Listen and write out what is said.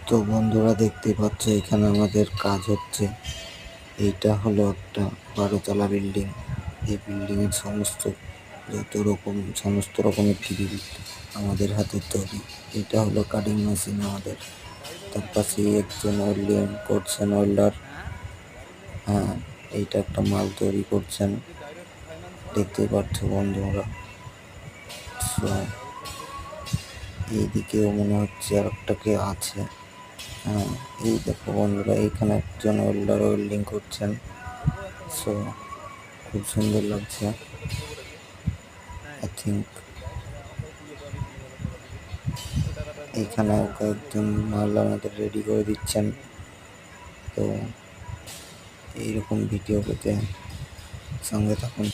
তো বন্ধুরা দেখতেই পাচ্ছ এখানে আমাদের কাজ হচ্ছে। এইটা হলো একটা 12 তলা বিল্ডিং। এই বিল্ডিং এর সমস্ত রকমের গ্রিল আমাদের হাতের তৈরি। এটা হলো কাটিং মেশিন আমাদের। তার পাশে একজন ওয়েল্ডিং করছেন, ওয়েল্ডার। হ্যাঁ, এইটা একটা মাল তৈরি করছেন, দেখতেই পাচ্ছ বন্ধুরা। So, এইদিকেও মনে হচ্ছে আর একটা কে আছে। হ্যাঁ, এই দেখো বন্ধুরা, এখানে একজন ওয়েল্ডার ওয়েল্ডিং করছেন। সো খুব সুন্দর লাগছে। আই থিঙ্ক এইখানে কয়েকজন মাল আমাদের রেডি করে দিচ্ছেন। তো এইরকম ভিডিও পেতে সঙ্গে থাকুন।